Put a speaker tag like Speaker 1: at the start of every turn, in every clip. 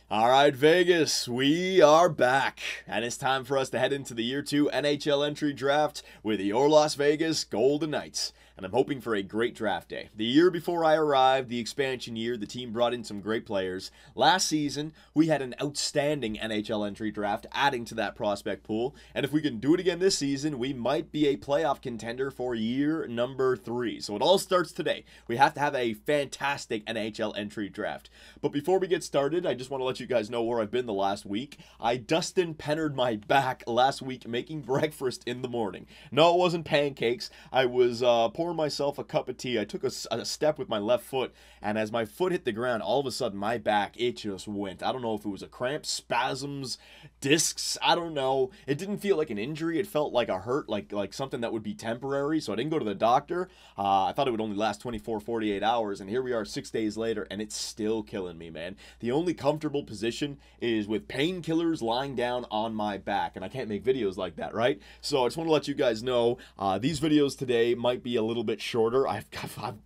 Speaker 1: All right, Vegas, we are back, and it's time for us to head into the Year 2 NHL entry draft with your Las Vegas Golden Knights. And I'm hoping for a great draft day. The year before I arrived, the expansion year, the team brought in some great players. Last season, we had an outstanding NHL entry draft, adding to that prospect pool. And if we can do it again this season, we might be a playoff contender for year number 3. So it all starts today. We have to have a fantastic NHL entry draft. But before we get started, I just want to let you guys know where I've been the last week. I Dustin Pennered my back last week making breakfast in the morning. No, it wasn't pancakes. I was pouring myself a cup of tea. I took a step with my left foot, and as my foot hit the ground, all of a sudden my back, it just went. I don't know if it was a cramp, spasms, discs, I don't know. It didn't feel like an injury. It felt like a hurt, like something that would be temporary, so I didn't go to the doctor. I thought it would only last 24, 48 hours, and here we are 6 days later, and it's still killing me, man. The only comfortable position is with painkillers lying down on my back, and I can't make videos like that, right? So I just want to let you guys know, these videos today might be a little bit shorter. I've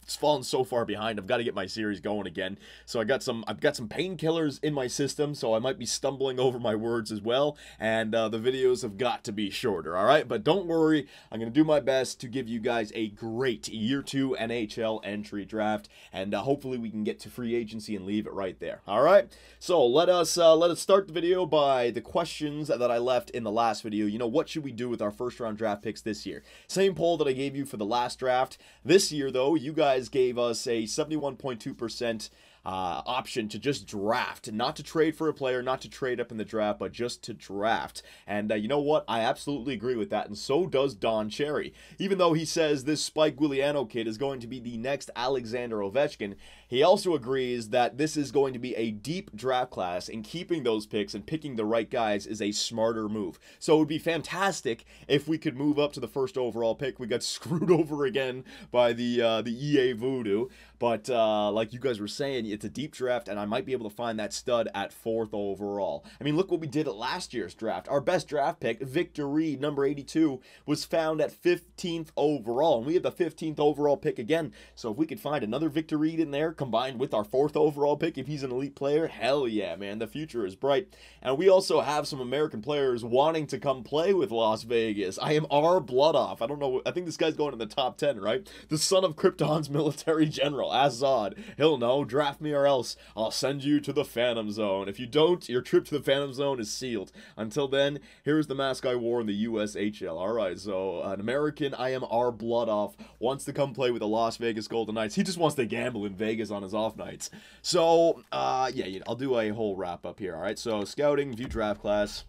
Speaker 1: fallen so far behind. I've got to get my series going again. So I've got some painkillers in my system, so I might be stumbling over my words as well, and the videos have got to be shorter, all right? But don't worry, I'm going to do my best to give you guys a great Year 2 NHL entry draft, and hopefully we can get to free agency and leave it right there, all right? So let us start the video by the questions that I left in the last video. You know, what should we do with our first round draft picks this year? Same poll that I gave you for the last draft. This year, though, you guys gave us a 71.2% option to just draft, not to trade for a player, not to trade up in the draft, but just to draft. And you know what? I absolutely agree with that, and so does Don Cherry. Even though he says this Spike Guiliano kid is going to be the next Alexander Ovechkin, he also agrees that this is going to be a deep draft class, and keeping those picks and picking the right guys is a smarter move. So it would be fantastic if we could move up to the first overall pick. We got screwed over again by the EA voodoo, but like you guys were saying, it's a deep draft, and I might be able to find that stud at 4th overall. I mean, look what we did at last year's draft. Our best draft pick, Victor Reed, number 82, was found at 15th overall, and we have the 15th overall pick again. So if we could find another Victor Reed in there, combined with our 4th overall pick, if he's an elite player, hell yeah, man, the future is bright. And we also have some American players wanting to come play with Las Vegas. I am our blood off. I don't know, I think this guy's going in the top 10, right? The son of Krypton's military general, Azad. He'll know, draft me or else I'll send you to the Phantom Zone. If you don't, your trip to the Phantom Zone is sealed. Until then, here's the mask I wore in the USHL. Alright, so an American, I am our blood off, wants to come play with the Las Vegas Golden Knights. He just wants to gamble in Vegas on his off nights. So, yeah, I'll do a whole wrap up here, alright? So, scouting, view draft class.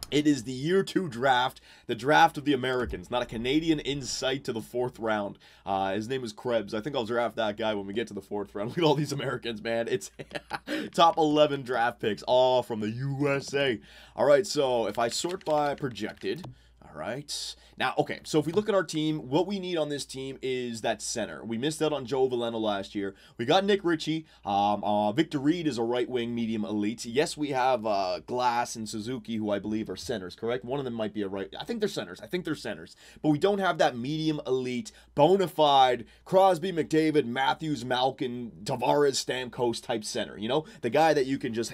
Speaker 1: It is the Year 2 draft, the draft of the Americans, not a Canadian insight to the 4th round. His name is Krebs. I think I'll draft that guy when we get to the 4th round. Look at all these Americans, man. It's top 11 draft picks, all from the USA. All right, so if I sort by projected... All right. Now, okay, so if we look at our team, what we need on this team is that center. We missed out on Joe Veleno last year. We got Nick Ritchie. Victor Reed is a right-wing medium elite. Yes, we have Glass and Suzuki, who I believe are centers, correct? One of them might be a right... I think they're centers. But we don't have that medium elite, bona fide, Crosby, McDavid, Matthews, Malkin, Tavares, Stamkos type center. You know, the guy that you can just...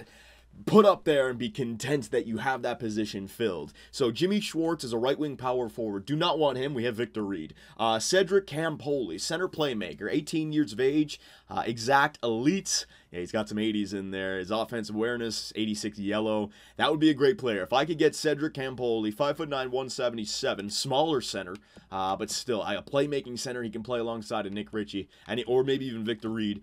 Speaker 1: put up there and be content that you have that position filled. So Jimmy Schwartz is a right-wing power forward. Do not want him. We have Victor Reed. Cedric Campoli, center playmaker, 18 years of age, exact elite. Yeah, he's got some 80s in there. His offensive awareness, 86 yellow. That would be a great player. If I could get Cedric Campoli, 5'9", 177, smaller center, but still, a playmaking center. He can play alongside of Nick Ritchie, or maybe even Victor Reed.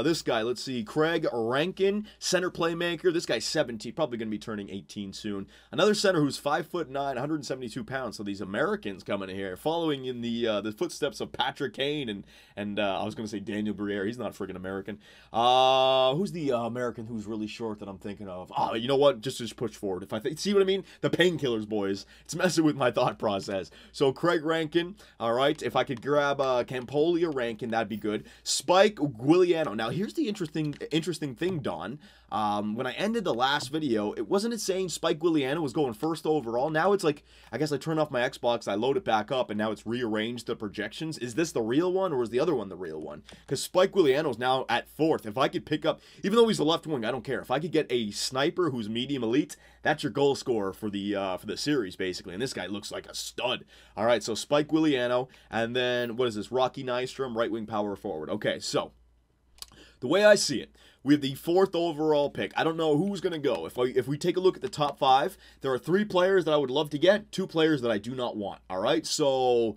Speaker 1: This guy, let's see, Craig Rankin, center playmaker. This guy's 17, probably going to be turning 18 soon. Another center who's 5'9", 172 pounds. So these Americans coming in here, following in the footsteps of Patrick Kane and I was going to say Daniel Briere. He's not a friggin' American. Who's the American who's really short that I'm thinking of? Oh, you know what? Just push forward. If I see what I mean? The painkillers, boys. It's messing with my thought process. So Craig Rankin, all right. If I could grab Campoli or Rankin, that'd be good. Spike Guiliano. Now, here's the interesting thing, Don. When I ended the last video, wasn't it saying Spike Guiliano was going 1st overall? Now it's like, I guess I turn off my Xbox, I load it back up, and now it's rearranged the projections. Is this the real one, or is the other one the real one? Because Spike Guiliano Guiliano's now at 4th. If I could pick up, even though he's a left wing, I don't care. If I could get a sniper who's medium elite, that's your goal scorer for the series, basically. And this guy looks like a stud. All right, so Spike Guiliano, and then, what is this? Rocky Nystrom, right wing power forward. Okay, so the way I see it, we have the 4th overall pick. I don't know who's going to go. If we take a look at the top 5, there are 3 players that I would love to get, 2 players that I do not want. All right, so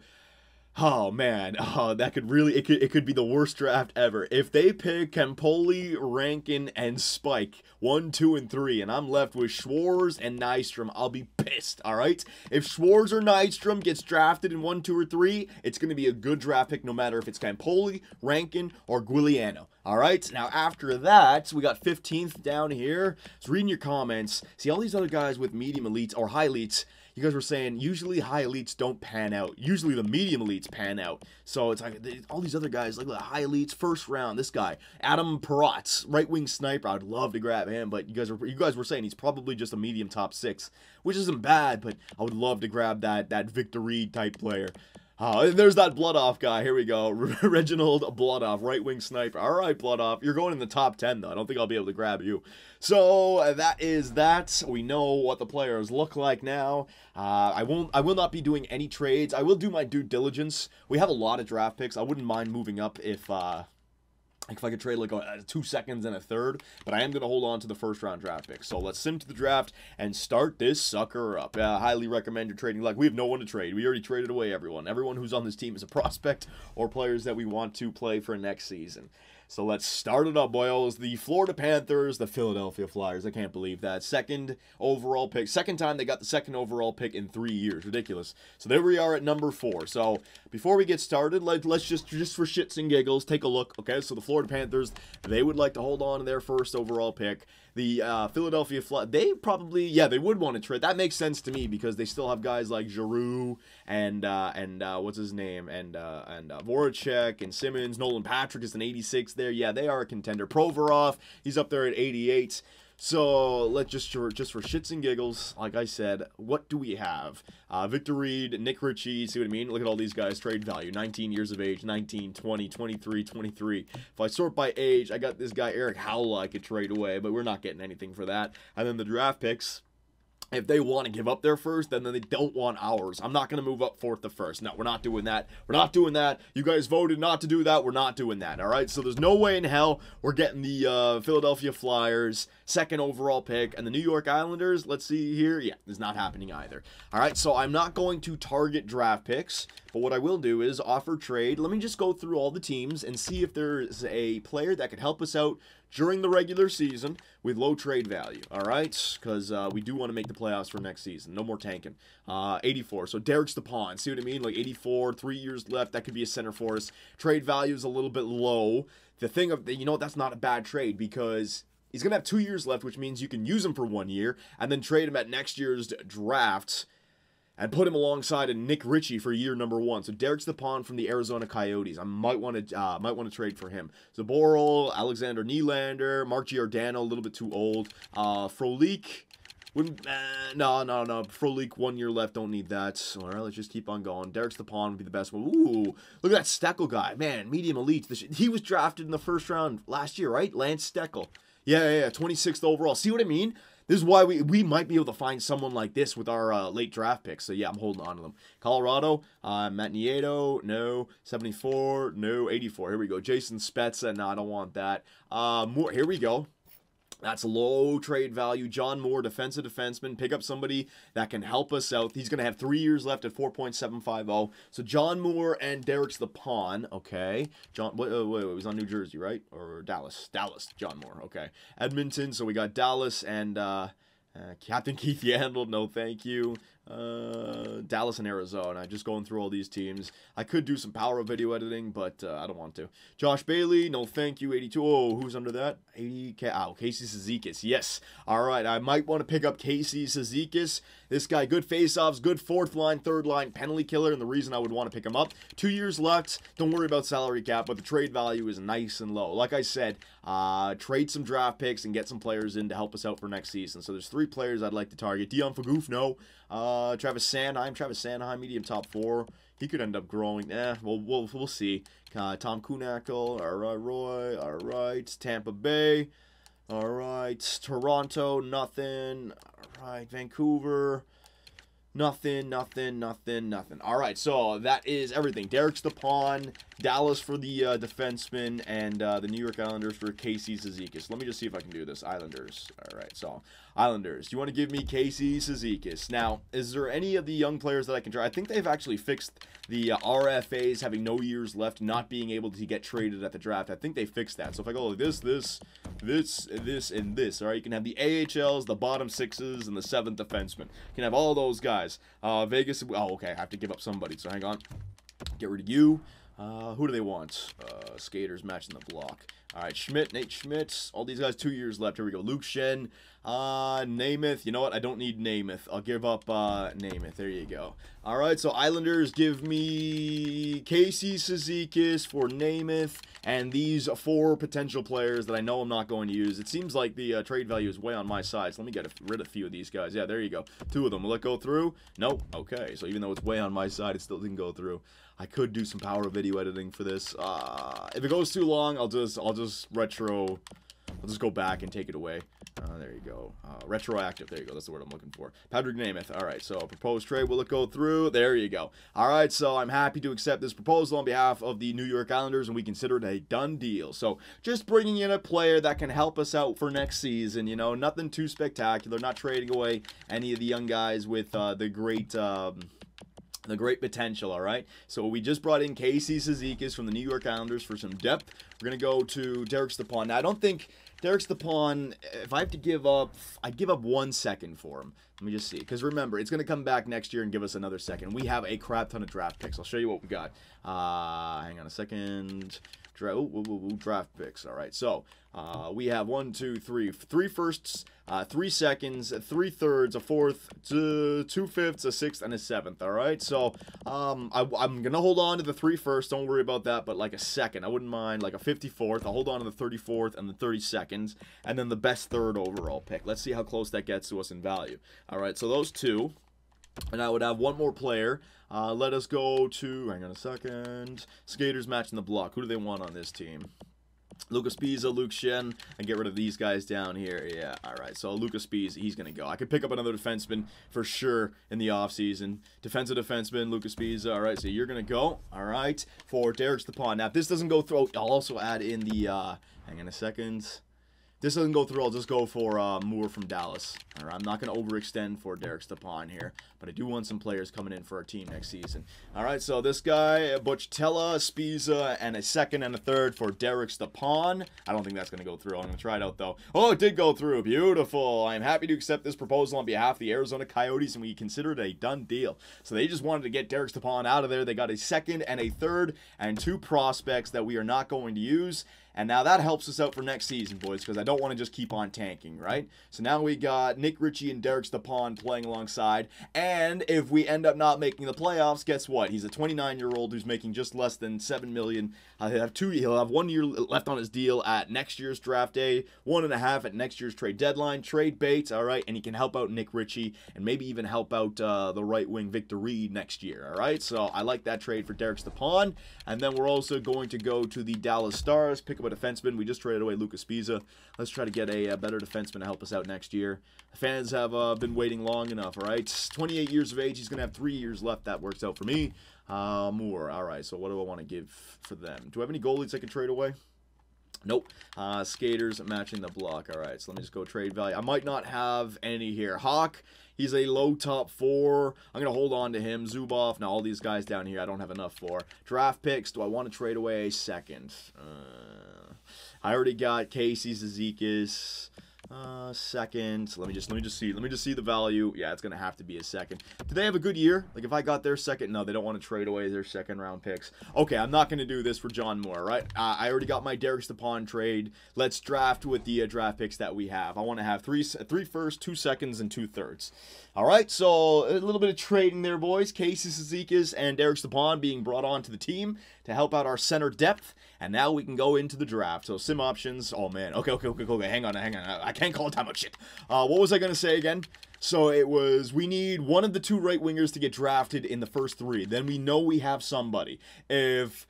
Speaker 1: oh man, that could really it could be the worst draft ever. If they pick Campoli, Rankin, and Spike 1, 2, and 3, and I'm left with Schwarz and Nystrom, I'll be pissed. All right, if Schwarz or Nystrom gets drafted in 1, 2, or 3, it's going to be a good draft pick, no matter if it's Campoli, Rankin, or Guiliano. All right, now after that, we got 15th down here. So reading your comments, see all these other guys with medium elites or high elites. You guys were saying usually high elites don't pan out. Usually the medium elites pan out. So it's like all these other guys, like the high elites, first round. This guy, Adam Peratz, right wing sniper. I'd love to grab him, but you guys were saying he's probably just a medium top 6, which isn't bad. But I would love to grab that Victor Reed type player. There's that Bloodoff guy. Here we go. Reginald Bloodoff, right-wing sniper. All right, Bloodoff. You're going in the top 10, though. I don't think I'll be able to grab you. So, that is that. We know what the players look like now. I will not be doing any trades. I will do my due diligence. We have a lot of draft picks. I wouldn't mind moving up if I could trade like 2 seconds and a third, but I am going to hold on to the first-round draft pick. So let's sim to the draft and start this sucker up. Highly recommend your trading luck. We have no one to trade. We already traded away everyone. Everyone who's on this team is a prospect or players that we want to play for next season. So let's start it up, boys. The Florida Panthers, the Philadelphia Flyers. I can't believe that. 2nd overall pick. Second time they got the 2nd overall pick in 3 years. Ridiculous. So there we are at number 4. So before we get started, let's just for shits and giggles, take a look. Okay, so the Florida Panthers, they would like to hold on to their 1st overall pick. The Philadelphia Flyers, they probably, yeah, they would want to trade. That makes sense to me because they still have guys like Giroux and what's his name, and Voracek and Simmons. Nolan Patrick is an 86 there. Yeah, they are a contender. Provorov, he's up there at 88. So let's just for shits and giggles, like I said, what do we have? Victor Reed, Nick Ritchie, see what I mean? Look at all these guys, trade value, 19 years of age, 19, 20, 23, 23. If I sort by age, I got this guy, Eric Howell, I could trade away, but we're not getting anything for that. And then the draft picks, if they want to give up their 1st, then they don't want ours. I'm not going to move up 4th to 1st. No, we're not doing that. We're not doing that. You guys voted not to do that. We're not doing that, all right? So there's no way in hell we're getting the Philadelphia Flyers 2nd overall pick. And the New York Islanders, let's see here. Yeah, it's not happening either. All right, so I'm not going to target draft picks, but what I will do is offer trade. Let me just go through all the teams and see if there's a player that could help us out during the regular season with low trade value, all right? Because we do want to make the playoffs for next season. No more tanking. 84. So Derek Stepan, see what I mean? Like 84, 3 years left. That could be a center for us. Trade value is a little bit low. The thing of, you know, that's not a bad trade because he's going to have 2 years left, which means you can use him for 1 year and then trade him at next year's draft and put him alongside a Nick Ritchie for year number 1. So Derek Stepan from the Arizona Coyotes. I might want to trade for him. Zaboral, Alexander Nylander, Mark Giordano, a little bit too old. Frolik. No. Frolik, 1 year left. Don't need that. All right, let's just keep on going. Derek Stepan would be the best one. Ooh, look at that Steckel guy. Man, medium elite. He was drafted in the 1st round last year, right? Lance Steckel. Yeah, 26th overall. See what I mean? This is why we might be able to find someone like this with our late draft picks. So, yeah, I'm holding on to them. Colorado, Matt Nieto, no. 74, no. 84, here we go. Jason Spezza, no, I don't want that. More, here we go. That's low trade value. John Moore, defensive defenseman. Pick up somebody that can help us out. He's going to have 3 years left at 4.750. So John Moore and Derek Stepan. Okay. Wait, it was on New Jersey, right? Or Dallas? Dallas, John Moore. Okay. Edmonton. So we got Dallas and Captain Keith Yandel. No, thank you. Dallas and Arizona. Just going through all these teams. I could do some power video editing, but I don't want to. Josh Bailey, no thank you. 82. Oh, who's under that? 80. Casey Cizikas. Yes. All right. I might want to pick up Casey Cizikas. This guy, good faceoffs, good 4th line, 3rd line, penalty killer, and the reason I would want to pick him up. 2 years left. Don't worry about salary cap, but the trade value is nice and low. Like I said, trade some draft picks and get some players in to help us out for next season. So there's 3 players I'd like to target. Dion Phagouf, no. Travis Sanheim, medium top 4. He could end up growing. We'll see. Tom Kunackle. All right, Roy. All right, Tampa Bay. All right, Toronto. Nothing. All right, Vancouver. Nothing. All right, so that is everything. Derek Stepan, Dallas for the defenseman, and the New York Islanders for Casey Cizikas. Let me just see if I can do this. Islanders. All right, so Islanders. You want to give me Casey Cizikas. Now, is there any of the young players that I can try? I think they've actually fixed the RFAs having no years left, not being able to get traded at the draft. I think they fixed that. So if I go like this, and this, all right, you can have the AHLs, the bottom 6s, and the 7th defenseman. You can have all those guys. Vegas, oh, okay, I have to give up somebody, so hang on. Get rid of you. Who do they want? Skaters matching the block. All right, Schmidt, Nate Schmidt. All these guys, 2 years left. Here we go. Luke Shen. Namath. You know what? I don't need Namath. I'll give up Namath. There you go. All right, so Islanders give me Casey Cizikas for Namath and these 4 potential players that I know I'm not going to use. It seems like the trade value is way on my side, so let me get rid of a few of these guys. Yeah, there you go. 2 of them. Will it go through? Nope. Okay, so even though it's way on my side, it still didn't go through. I could do some power video editing for this. If it goes too long, I'll just go back and take it away. There you go. Retroactive. There you go. That's the word I'm looking for. Patrick Namath. All right. So proposed trade. Will it go through? There you go. All right. So I'm happy to accept this proposal on behalf of the New York Islanders, and we consider it a done deal. So just bringing in a player that can help us out for next season. You know, nothing too spectacular. Not trading away any of the young guys with the great potential, all right? So we just brought in Casey Cizikas from the New York Islanders for some depth. We're going to go to Derek Stepan. Now, I don't think Derek Stepan, if I have to give up, I'd give up 1 second for him. Let me just see. Because remember, it's going to come back next year and give us another second. We have a crap ton of draft picks. I'll show you what we got. Hang on a second. Draft picks. All right. So we have 1, 2, 3 firsts, 3 seconds, 3 thirds, a fourth, 2 fifths, a sixth, and a 7th. All right. So I'm gonna hold on to the 3 firsts. Don't worry about that. But like a second, I wouldn't mind. Like a 54th. I'll hold on to the 34th and the 32nd, and then the best 3rd overall pick. Let's see how close that gets to us in value. All right. So those 2. And I would have 1 more player. Let us go to, hang on a second, skaters matching the block. Who do they want on this team? Lucas Pisa, Luke Shen, and get rid of these guys down here. Yeah, all right. So Lucas Pisa, he's going to go. I could pick up another defenseman for sure in the offseason. Defensive defenseman, Lucas Pisa. All right, so you're going to go. All right, for Derek Stepan. Now, if this doesn't go through, I'll also add in the, hang on a second. This doesn't go through, I'll just go for Moore from Dallas. All right, I'm not going to overextend for Derek Stepan here, but I do want some players coming in for our team next season. All right, so this guy, Butchtella, Spiza, and a 2nd and a 3rd for Derek Stepan. I don't think that's going to go through. I'm going to try it out, though. Oh, it did go through. Beautiful. I'm happy to accept this proposal on behalf of the Arizona Coyotes, and we consider it a done deal. So they just wanted to get Derek Stepan out of there. They got a 2nd and a 3rd and 2 prospects that we are not going to use. And now that helps us out for next season, boys, because I don't want to just keep on tanking, right? So now we got Nick Ritchie and Derek Stepan playing alongside. And if we end up not making the playoffs, guess what? He's a 29-year-old who's making just less than $7 million. He'll have 1 year left on his deal at next year's draft day, 1.5 at next year's trade deadline. Trade baits, all right? And he can help out Nick Ritchie and maybe even help out the right wing Victor Reed next year, all right? So I like that trade for Derek Stepan. And then we're also going to go to the Dallas Stars, pick up a defenseman. We just traded away Lucas Pisa. Let's try to get a better defenseman to help us out next year. The fans have been waiting long enough, all right? 28 years of age. He's going to have 3 years left. That works out for me. Moore. All right, so what do I want to give for them? Do I have any goalies I can trade away? Nope. Skaters matching the block. All right, so let me just go trade value. I might not have any here. Hawk, he's a low top 4. I'm going to hold on to him. Zubov. Now, all these guys down here I don't have enough for. Draft picks. Do I want to trade away a 2nd? I already got Casey Cizikas. 2nd. Let me just see the value. Yeah, it's gonna have to be a 2nd. Do they have a good year? Like if I got their 2nd, no, they don't want to trade away their 2nd round picks. Okay, I'm not gonna do this for John Moore, right? I already got my Derek Stepan trade. Let's draft with the draft picks that we have. I want to have 3 firsts, 2 seconds, and 2 thirds. All right, so a little bit of trading there, boys. Casey Cizikas and Derek Stepan being brought on to the team to help out our center depth. And now we can go into the draft. So sim options. Oh, man. Okay. Hang on. I can't call timeout. Shit. What was I going to say again? So it was, we need one of the two right wingers to get drafted in the first three. Then we know we have somebody. If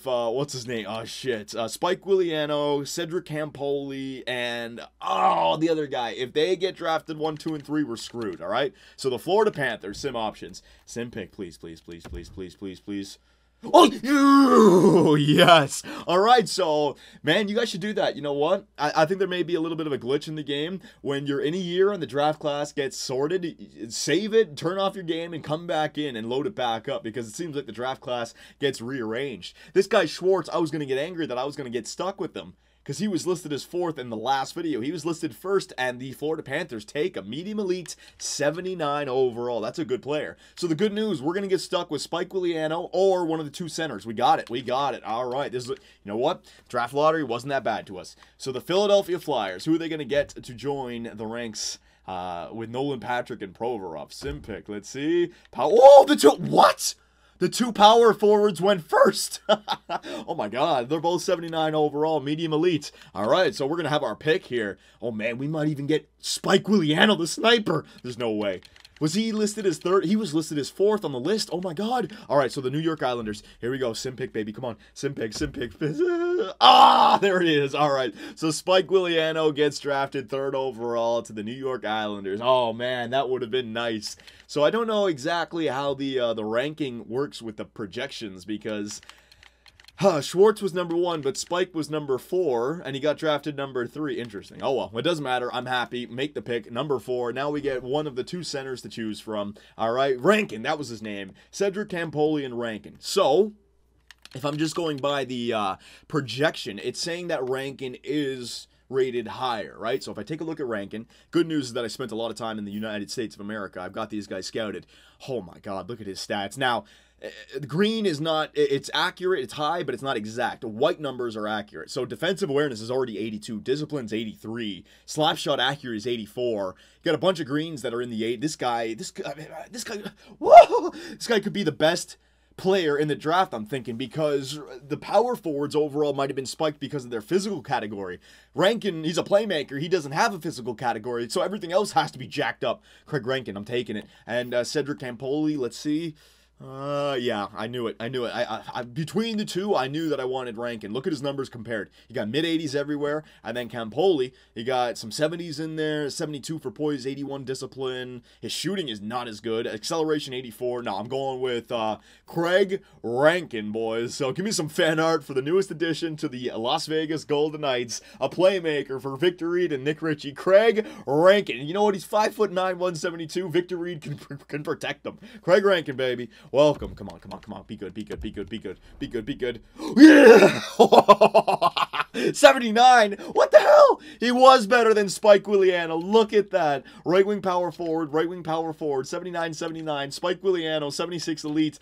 Speaker 1: what's his name? Oh, shit. Spike Guiliano, Cedric Campoli, and, the other guy. If they get drafted 1, 2, and 3, we're screwed, all right? So the Florida Panthers, sim options. Sim pick, please, please, please, please, please, please, please. Oh, yes. All right, so, man, you guys should do that. You know what? I think there may be a little bit of a glitch in the game. When you're in a year and the draft class gets sorted, save it, turn off your game, and come back in and load it back up, because it seems like the draft class gets rearranged. This guy, Schwartz, I was going to get angry that I was going to get stuck with him, because he was listed as 4th in the last video. He was listed 1st, and the Florida Panthers take a medium elite 79 overall. That's a good player. So the good news, we're going to get stuck with Spike Guiliano or one of the two centers. We got it. We got it. All right. This is, you know what? Draft lottery wasn't that bad to us. So the Philadelphia Flyers, who are they going to get to join the ranks with Nolan Patrick and Provorov? Sim pick. Let's see. Oh, the two. What? The two power forwards went first. Oh my god, they're both 79 overall, medium elite. All right, so we're going to have our pick here. Oh man, we might even get Spike Guiliano, the sniper. There's no way. Was he listed as 3rd? He was listed as 4th on the list. Oh my god. All right, so the New York Islanders. Here we go. Sim pick, baby. Come on. Sim pick, sim pick. There it is. All right. So Spike Guiliano gets drafted 3rd overall to the New York Islanders. Oh man, that would have been nice. So I don't know exactly how the ranking works with the projections, because Schwartz was number 1, but Spike was number 4, and he got drafted number 3. Interesting. Oh, well, it doesn't matter. I'm happy. Make the pick. Number 4. Now we get one of the two centers to choose from. All right. Rankin, that was his name. Cedric Campoli and Rankin. So, if I'm just going by the projection, it's saying that Rankin is rated higher, right? So if I take a look at Rankin, good news is that I spent a lot of time in the United States of America. I've got these guys scouted. Oh, my God. Look at his stats. Now, green is not, it's accurate, it's high, but it's not exact. White numbers are accurate. So defensive awareness is already 82, discipline's 83, slap shot accuracy is 84. You got a bunch of greens that are in the 8. This guy, whoa! This guy could be the best player in the draft, I'm thinking, because the power forwards overall might have been spiked because of their physical category. Rankin, he's a playmaker. He doesn't have a physical category, so everything else has to be jacked up. Craig Rankin, I'm taking it. And Cedric Campoli, let's see. Yeah, I knew it. I between the two, I knew that I wanted Rankin. Look at his numbers compared. You got mid-80s everywhere, and then Campoli, you got some 70s in there, 72 for poise, 81 discipline. His shooting is not as good. Acceleration, 84. No, I'm going with Craig Rankin, boys. So give me some fan art for the newest addition to the Las Vegas Golden Knights, a playmaker for Victor Reed and Nick Ritchie. Craig Rankin. You know what? He's 5'9", 172. Victor Reed can protect him. Craig Rankin, baby. Welcome. Come on. Be good. Yeah! 79. What the hell? He was better than Spike Guiliano. Look at that. Right wing power forward. 79. Spike Guiliano, 76 elite.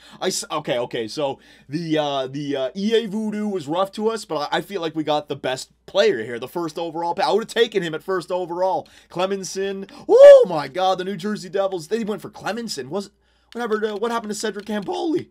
Speaker 1: Okay. So the EA voodoo was rough to us, but I feel like we got the best player here, the 1st overall. I would have taken him at 1st overall. Clemenson. Oh my God, the New Jersey Devils. They went for Clemenson. What happened to Cedric Campoli?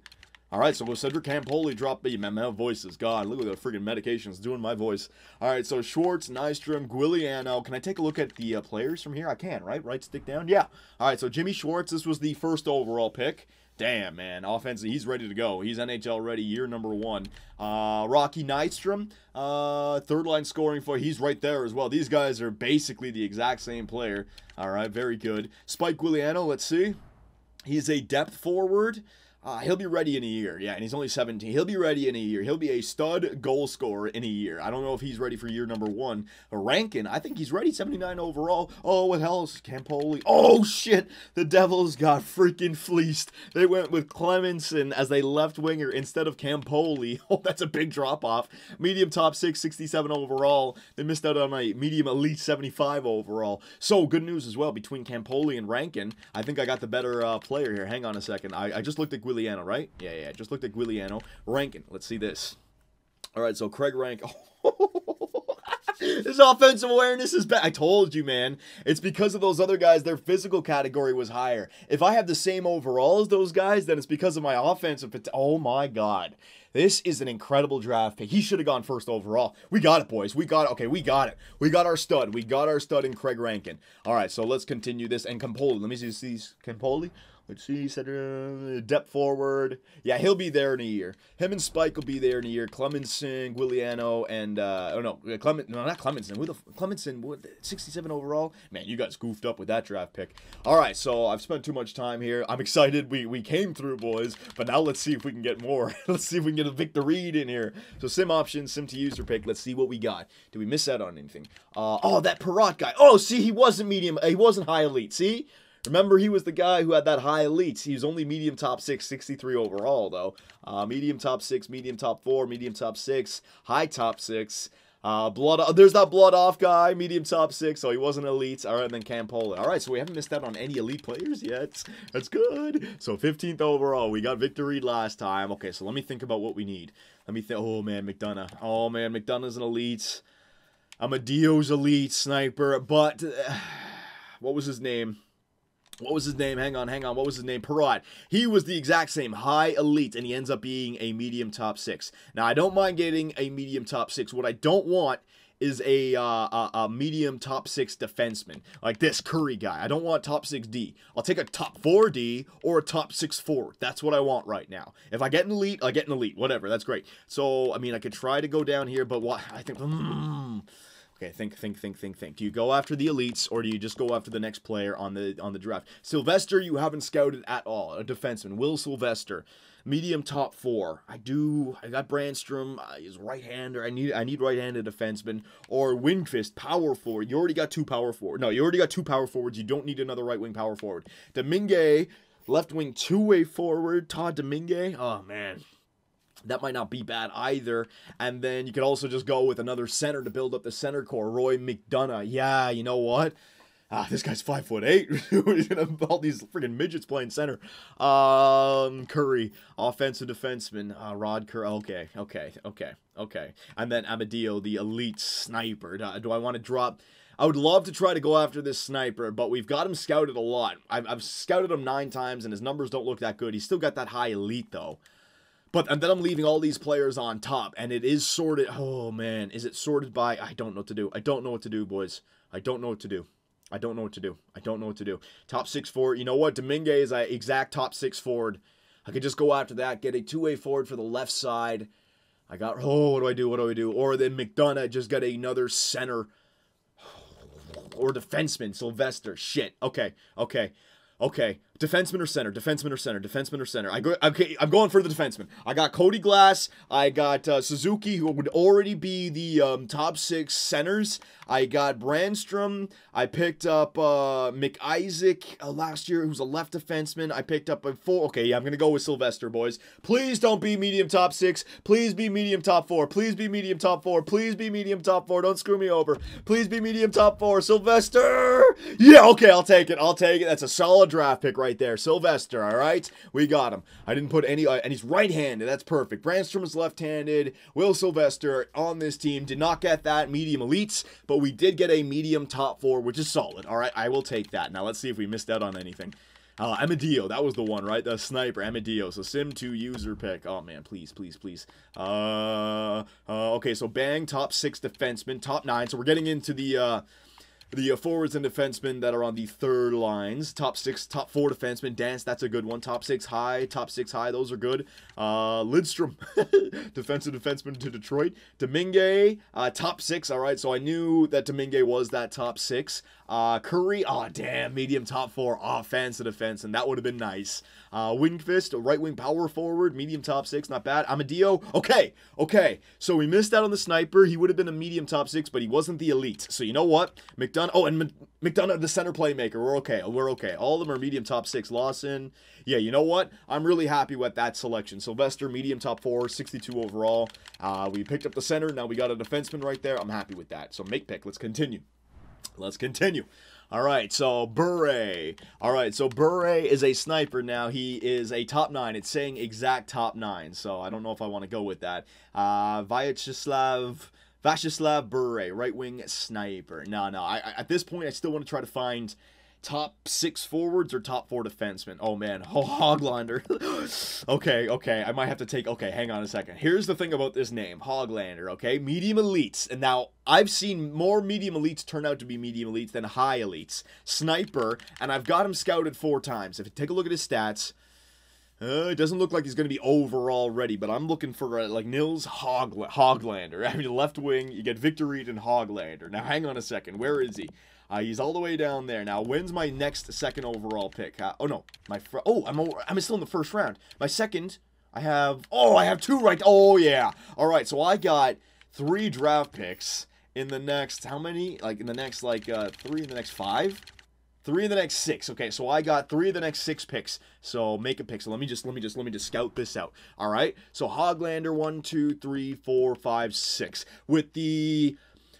Speaker 1: All right, so Cedric Campoli dropped me. Man, my voice is gone. Look at the friggin' medications doing my voice. All right, so Schwartz, Nystrom, Guiliano. Can I take a look at the players from here? I can, right? Right stick down? Yeah. All right, so Jimmy Schwartz, this was the 1st overall pick. Damn, man. Offensively, he's ready to go. He's NHL ready, year number 1. Rocky Nystrom, 3rd line scoring for, he's right there as well. These guys are basically the exact same player. All right, very good. Spike Guiliano, let's see. He's a depth forward. He'll be ready in a year. Yeah, and he's only 17. He'll be ready in a year. He'll be a stud goal scorer in a year. I don't know if he's ready for year number 1. Rankin, I think he's ready. 79 overall. Oh, what the hell is Campoli? Oh, shit. The Devils got freaking fleeced. They went with Clemenson as a left winger instead of Campoli. Oh, that's a big drop-off. Medium top 6, 67 overall. They missed out on a medium elite 75 overall. So, good news as well. Between Campoli and Rankin, I think I got the better player here. Hang on a second. I just looked at Guiliano, right? Yeah. Just looked at Guiliano. Rankin. Let's see this. All right, so Craig Rankin. His offensive awareness is bad. I told you, man. It's because of those other guys. Their physical category was higher. If I have the same overall as those guys, then it's because of my offensive. Oh, my God. This is an incredible draft pick. He should have gone first overall. We got it, boys. We got it. Okay, we got it. We got our stud. We got our stud in Craig Rankin. All right, so let's continue this. And Campoli. Let me see. Campoli? Let's see, he said depth forward. Yeah, he'll be there in a year. Him and Spike will be there in a year. Clemenson, Guiliano, and not Clemenson. Clemenson, 67 overall. Man, you guys goofed up with that draft pick. All right, so I've spent too much time here. I'm excited. We came through, boys. But now let's see if we can get more. Let's see if we can get a Victor Reed in here. So sim options, sim to user pick. Let's see what we got. Did we miss out on anything? Oh, that Perrot guy. Oh, see, he wasn't medium. He wasn't high elite. See? Remember, he was the guy who had that high elites. He was only medium top 6, 63 overall, though. Medium top 6, medium top 4, medium top 6, high top 6. There's that blood off guy, medium top 6, so he wasn't elite. All right, and then Campola. All right, so we haven't missed out on any elite players yet. That's good. So 15th overall. We got Victor Reed last time. Okay, so let me think about what we need. Let me think. Oh, man, McDonough. Oh, man, McDonough's an elite. Amadio's elite sniper, but what was his name? What was his name? Hang on. What was his name? Perrot. He was the exact same. High elite, and he ends up being a medium top 6. Now, I don't mind getting a medium top 6. What I don't want is a medium top 6 defenseman. Like this Curry guy. I don't want top 6 D. I'll take a top 4 D or a top 6 forward. That's what I want right now. If I get an elite, I get an elite. Whatever. That's great. So, I mean, I could try to go down here, but what? I think... Okay, think. Do you go after the elites, or do you just go after the next player on the draft? Sylvester, you haven't scouted at all. A defenseman, Will Sylvester, medium top 4. I got Brandstrom. He's right-hander. I need right-handed defenseman, or Wingfist, power forward. You already got 2 power forward. No, you already got 2 power forwards. You don't need another right-wing power forward. Domingue, left-wing two-way forward. Todd Domingue. Oh man. That might not be bad either. And then you could also just go with another center to build up the center core. Roy McDonough. Yeah, you know what? This guy's 5'8". All these freaking midgets playing center. Curry, offensive defenseman. Rod Curry. Okay. And then Amadio, the elite sniper. Do I want to drop... I would love to try to go after this sniper, but we've got him scouted a lot. I've scouted him 9 times, and his numbers don't look that good. He's still got that high elite, though. And then I'm leaving all these players on top, and it is sorted. Oh, man. Is it sorted by... I don't know what to do. I don't know what to do, boys. I don't know what to do. Top 6 forward. You know what? Domingue is an exact top 6 forward. I could just go after that. Get a two-way forward for the left side. I got... Oh, what do I do? Or then McDonough just got another center. Or defenseman. Sylvester. Shit. Okay. Defenseman or center? I'm going for the defenseman. I got Cody Glass. I got Suzuki, who would already be the top 6 centers. I got Brandstrom. I picked up McIsaac last year, who's a left defenseman. I picked up a 4. Okay, yeah, I'm going to go with Sylvester, boys. Please don't be medium top 6. Please be medium top 4. Please be medium top 4. Please be medium top 4. Don't screw me over. Please be medium top 4. Sylvester! Yeah, okay, I'll take it. That's a solid draft pick right there. Sylvester, all right? We got him. I didn't put any... and he's right-handed. That's perfect. Brandstrom is left-handed. Will Sylvester on this team did not get that medium elites, but we did get a medium top 4, which is solid. All right, I will take that. Now, let's see if we missed out on anything. Amadio, that was the one, right? The sniper, Amadio. So, sim 2 user pick. Oh, man, please. Okay, so bang, top 6 defenseman, top 9. So, we're getting into the forwards and defensemen that are on the 3rd lines. Top 6, top 4 defensemen. Dance, that's a good one. Top 6 high, those are good. Lidstrom, defensive defenseman to Detroit. Domingue, top 6, all right. So I knew that Domingue was that top 6. Curry, oh damn, medium top 4, offensive defense, and that would have been nice. Wingfist, right wing power forward, medium top 6, not bad. Amadio, okay. So we missed out on the sniper. He would have been a medium top 6, but he wasn't the elite. So you know what? McDonough, and McDonough, the center playmaker. We're okay. All of them are medium top 6. Lawson, yeah, you know what? I'm really happy with that selection. Sylvester, medium top 4, 62 overall. We picked up the center. Now we got a defenseman right there. I'm happy with that. So make pick. Let's continue. All right, so Bure. All right, so Bure is a sniper now. He is a top 9. It's saying exact top 9, so I don't know if I want to go with that. Vyacheslav Vacheslav Bure, right wing sniper. No, at this point, I still want to try to find top 6 forwards or top 4 defensemen. Oh, man. Oh, Hoglander. Okay. I might have to take... Okay, hang on a second. Here's the thing about this name. Hoglander, okay? Medium elites. And now, I've seen more medium elites turn out to be medium elites than high elites. Sniper, and I've got him scouted 4 times. If you take a look at his stats... it doesn't look like he's going to be overall ready, but I'm looking for, like, Nils Hoglander. I mean, left wing, you get Victor Reed and Hoglander. Now, hang on a second. Where is he? He's all the way down there. Now, when's my next second overall pick? Oh, no. I'm still in the first round. My second, I have 2 right. Oh, yeah. All right, so I got 3 draft picks in the next, how many? Like, in the next, 3 in the next 5? 3 in the next 6. Okay, so I got 3 of the next 6 picks. So make a pick. So let me just scout this out. All right. So Hoglander 1, 2, 3, 4, 5, 6.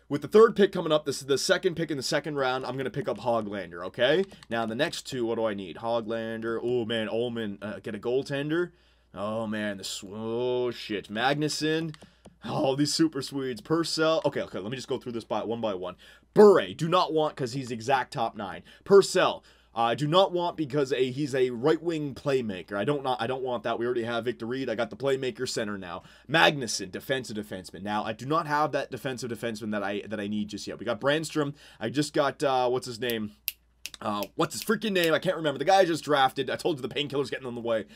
Speaker 1: With the third pick coming up, this is the second pick in the second round. I'm gonna pick up Hoglander. Okay. Now the next 2, what do I need? Hoglander. Oh man, Ullman. Get a goaltender. Oh man, oh shit, Magnuson. Oh, these super Swedes. Purcell. Okay, let me just go through this one by one. Bure, do not want because he's exact top 9. Purcell, do not want because he's a right-wing playmaker. I don't want that. We already have Victor Reed. I got the playmaker center now. Magnuson, defensive defenseman. Now, I do not have that defensive defenseman that I need just yet. We got Brandstrom. I just got, what's his name? What's his freaking name? I can't remember. The guy I just drafted. I told you the painkiller's getting in the way.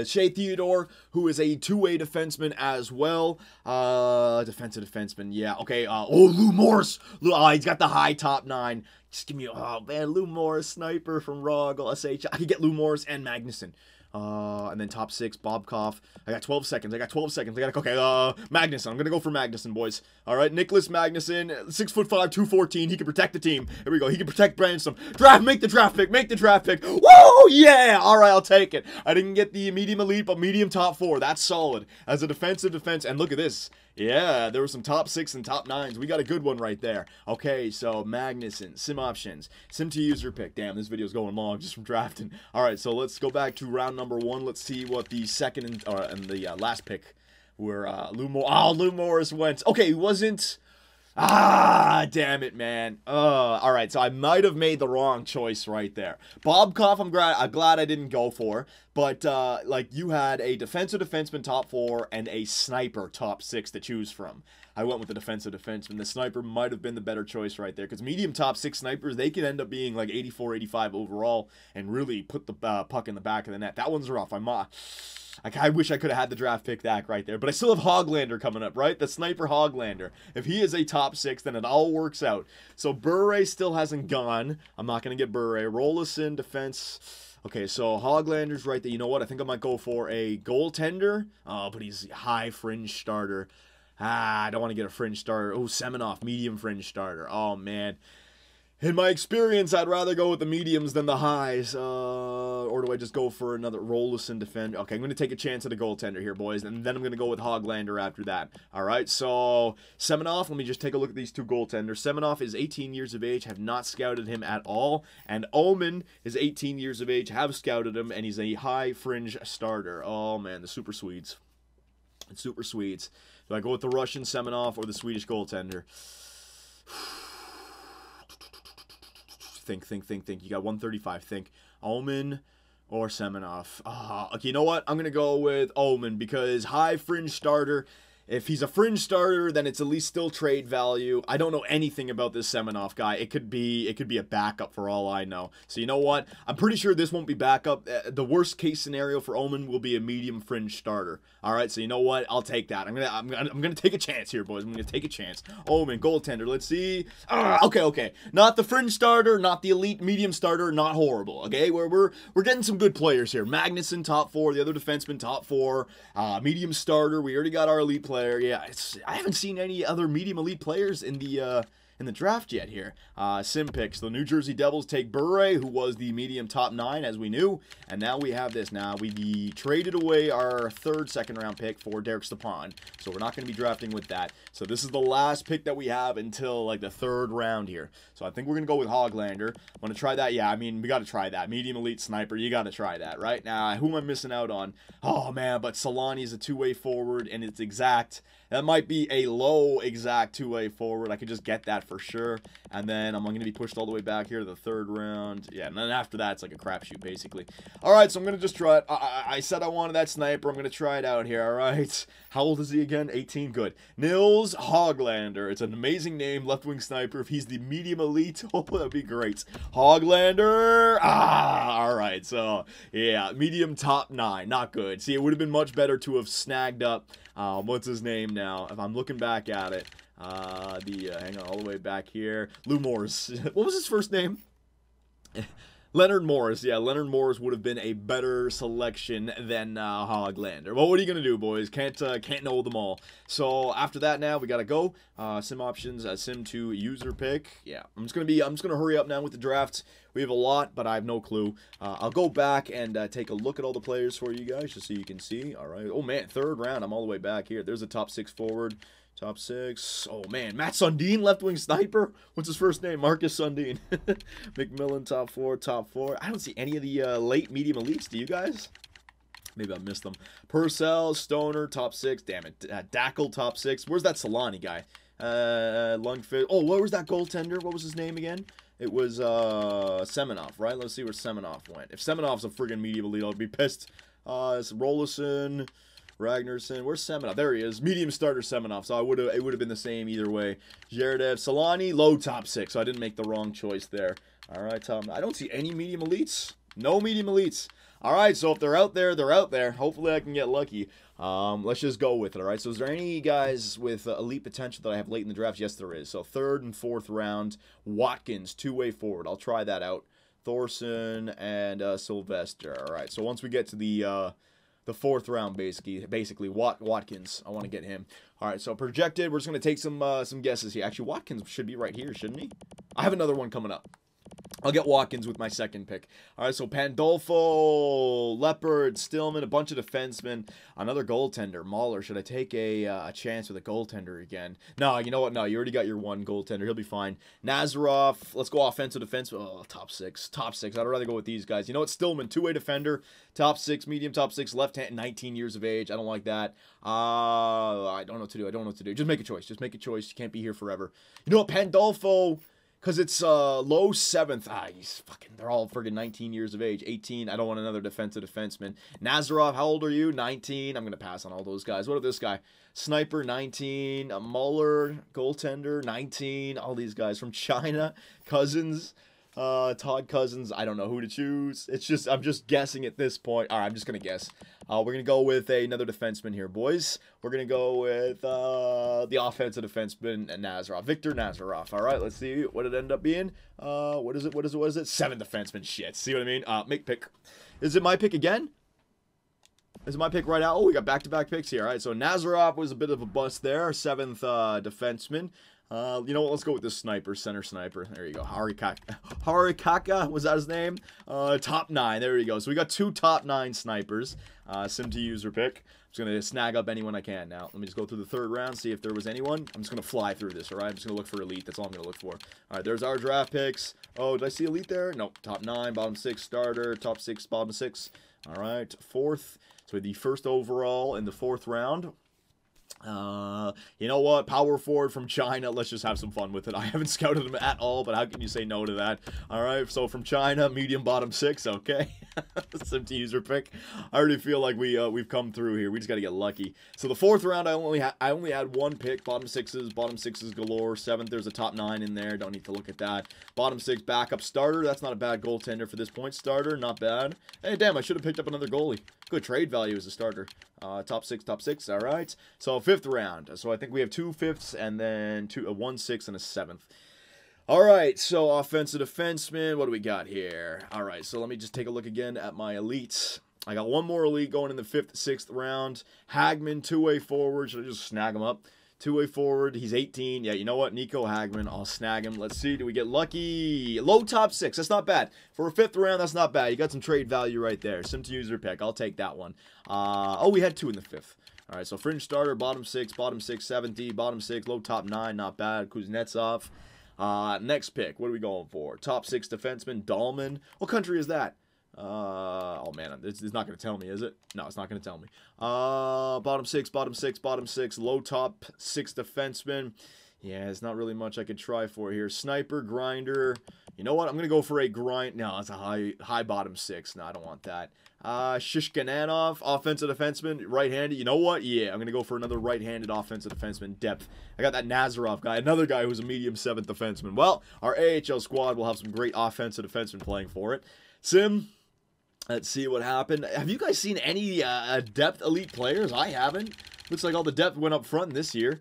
Speaker 1: Shea Theodore, who is a 2-way defenseman as well. Defensive defenseman. Yeah. Okay. Lou Morris. He's got the high top 9. Just give me, oh man, Lou Morris, sniper from Rogel, SH. I could get Lou Morris and Magnuson. And then top 6, Bobkov. I got 12 seconds. Okay, Magnuson. I'm gonna go for Magnuson, boys. All right, Nicholas Magnuson, 6'5", 214. He can protect the team. Here we go. He can protect Branson. Make the draft pick. Whoa, yeah. All right, I'll take it. I didn't get the medium elite, but medium top 4. That's solid as a defensive defense. And look at this. Yeah, there were some top 6 and top 9s. We got a good one right there. Okay, so Magnuson, sim options, sim to user pick. Damn, this video's going long just from drafting. All right, so let's go back to round number 1. Let's see what the second and the last pick were. Lou Morris went. Okay, he wasn't. Damn it, man. All right, so I might have made the wrong choice right there. Bobkov, I'm glad I didn't go for, but like you had a defensive defenseman top 4 and a sniper top 6 to choose from. I went with the defensive defenseman. The sniper might have been the better choice right there because medium top 6 snipers, they can end up being like 84, 85 overall and really put the puck in the back of the net. That one's rough. I wish I could have had the draft pick back right there. But I still have Hoglander coming up, right? The sniper Hoglander. If he is a top 6, then it all works out. So Bure still hasn't gone. I'm not going to get Bure. Rolison, defense. Okay, so Hoglander's right there. You know what? I think I might go for a goaltender. Oh, but he's high fringe starter. I don't want to get a fringe starter. Oh, Semenoff, medium fringe starter. Oh, man. In my experience, I'd rather go with the mediums than the highs. Or do I just go for another Rolison defender? Okay, I'm going to take a chance at a goaltender here, boys. And then I'm going to go with Hoglander after that. All right, so Semenoff, let me just take a look at these 2 goaltenders. Semenoff is 18 years of age, have not scouted him at all. And Ullman is 18 years of age, have scouted him, and he's a high fringe starter. Oh, man, the Super Swedes. Super Swedes. Do I go with the Russian Semenoff or the Swedish goaltender? Think. You got 135. Think Ullman or Semenoff. Okay, you know what? I'm going to go with Ullman because high fringe starter. If he's a fringe starter, then it's at least still trade value. I don't know anything about this Semenoff guy. It could be a backup for all I know. So you know what? I'm pretty sure this won't be backup. The worst case scenario for Ullman will be a medium fringe starter. All right, so you know what? I'll take that. I'm gonna take a chance here, boys. I'm gonna take a chance. Ullman, goaltender. Let's see. Okay. Not the fringe starter, not the elite medium starter. Not horrible. Okay, we're getting some good players here. Magnuson top 4. The other defenseman top 4. Medium starter. We already got our elite player. Yeah, I haven't seen any other medium elite players in the in the draft yet here. Sim picks. The New Jersey Devils take Bure, who was the medium top 9, as we knew. And now we have this. Now, we traded away our third second-round pick for Derek Stepan. So we're not going to be drafting with that. So this is the last pick that we have until, like, the third round here. So I think we're going to go with Hoglander. I'm going to try that. Yeah, I mean, we got to try that. Medium elite sniper. You got to try that, right? Now, who am I missing out on? Oh, man, but Solani is a two-way forward, and it's exact. That might be a low exact two-way forward. I could just get that for sure. And then I'm going to be pushed all the way back here to the third round. Yeah, and then after that, it's like a crapshoot, basically. All right, so I'm going to just try it. I said I wanted that sniper. I'm going to try it out here, all right? How old is he again? 18. Good. Nils Hoglander. It's an amazing name, left-wing sniper. If he's the medium elite, oh, that'd be great. Hoglander. All right. So, yeah, medium top 9. Not good. See, it would have been much better to have snagged up, what's his name now? If I'm looking back at it, hang on, all the way back here. Lou Morris. What was his first name? Leonard Morris. Yeah, Leonard Morris would have been a better selection than Hoglander. Well, what are you gonna do, boys? Can't know them all. So after that, now we gotta go. Sim options, sim to user pick. Yeah, I'm just gonna hurry up now with the draft. We have a lot, but I have no clue. I'll go back and take a look at all the players for you guys, just so you can see. All right. Oh man, third round. I'm all the way back here. There's a top 6 forward. Top 6. Oh, man. Matt Sundin, left-wing sniper. What's his first name? Marcus Sundin. McMillan, top 4, top 4. I don't see any of the late medium elites. Do you guys? Maybe I missed them. Purcell, Stoner, top 6. Damn it. Dackel, top 6. Where's that Solani guy? Lungfish. Oh, what was that goaltender? What was his name again? It was Semenov, right? Let's see where Semenov went. If Semenov's a friggin' medium elite, I'll be pissed. It's Rollison. Ragnarsson, where's Semenov? There he is. Medium starter Semenov, so it would have been the same either way. Zherdev, Solani, low top 6, so I didn't make the wrong choice there. All right, Tom. I don't see any medium elites. No medium elites. All right, so if they're out there, they're out there. Hopefully I can get lucky. Let's just go with it, all right? So is there any guys with elite potential that I have late in the draft? Yes, there is. So third and fourth round, Watkins, two-way forward. I'll try that out. Thorson and Sylvester. All right, so once we get to the fourth round, basically Watkins. I want to get him. All right, so projected. We're just going to take some guesses here. Actually, Watkins should be right here, shouldn't he? I have another one coming up. I'll get Watkins with my second pick. All right, so Pandolfo, Leopard, Stillman, a bunch of defensemen, another goaltender, Mahler. Should I take a chance with a goaltender again? No, you know what? No, you already got your one goaltender. He'll be fine. Nazarov, let's go offensive defense. Oh, top 6. Top 6. I'd rather go with these guys. You know what? Stillman, two-way defender, top 6, medium top 6, left hand, 19 years of age. I don't like that. I don't know what to do. I don't know what to do. Just make a choice. Just make a choice. You can't be here forever. You know what? Pandolfo... Because it's low 7th. He's fucking, they're all friggin' 19 years of age. 18, I don't want another defensive defenseman. Nazarov, how old are you? 19. I'm going to pass on all those guys. What about this guy? Sniper, 19. Muller, goaltender, 19. All these guys from China. Cousins, Todd Cousins. I don't know who to choose. It's just, I'm just guessing at this point. All right, I'm just going to guess. We're going to go with another defenseman here, boys. We're going to go with the offensive defenseman, Nazarov. Victor Nazarov. All right, let's see what it ended up being. What is it? 7th defenseman. Shit. See what I mean? Make pick. Is it my pick again? Is it my pick right now? Oh, we got back-to-back picks here. All right, so Nazarov was a bit of a bust there. 7th defenseman. You know what? Let's go with this sniper, center sniper. There you go. Harikaka, was that his name? Top 9. There you go. So we got 2 top 9 snipers. Sim to user pick. I'm just going to snag up anyone I can now. Let me just go through the third round, see if there was anyone. I'm just going to fly through this, all right? I'm just going to look for elite. That's all I'm going to look for. All right, there's our draft picks. Oh, did I see elite there? Nope. Top 9, bottom 6, starter. Top 6, bottom 6. All right, 4th. So the first overall in the 4th round. You know what? Power forward from China. Let's just have some fun with it. I haven't scouted him at all, but how can you say no to that? All right, so from China, medium bottom 6. Okay, sim to user pick. I already feel like we've come through here. We just got to get lucky. So the 4th round, I only had 1 pick. Bottom 6s galore. 7th, there's a top 9 in there. Don't need to look at that. Bottom 6 backup starter. That's not a bad goaltender for this point. Starter, not bad. Hey, damn, I should have picked up another goalie. Good trade value as a starter. Top 6. All right. So 5th round. So I think we have 2 5ths and then 1 6 and a 7th. All right. So offensive defenseman. What do we got here? All right. So let me just take a look again at my elites. I got one more elite going in the 5th, 6th round. Hagman, two-way forward. Should I just snag him up? Two-way forward. He's 18. Yeah, you know what? Nico Hagman. I'll snag him. Let's see. Do we get lucky? Low top 6. That's not bad. For a 5th round, that's not bad. You got some trade value right there. Sim to user pick. I'll take that one. Oh, we had 2 in the 5th. All right, so fringe starter, bottom 6, 70, bottom 6, low top 9. Not bad. Kuznetsov. Next pick. What are we going for? Top 6 defenseman, Dahlman. What country is that? Oh man, it's not going to tell me, is it? No, it's not going to tell me. Bottom 6, low top 6 defenseman. Yeah, it's not really much I could try for here. Sniper, grinder. You know what? I'm going to go for a grind. No, it's a high bottom 6. No, I don't want that. Shishkananov, offensive defenseman, right-handed. You know what? Yeah, I'm going to go for another right-handed offensive defenseman, depth. I got that Nazarov guy, another guy who's a medium 7th defenseman. Well, our AHL squad will have some great offensive defensemen playing for it. Sim, let's see what happened. Have you guys seen any depth elite players? I haven't. Looks like all the depth went up front this year.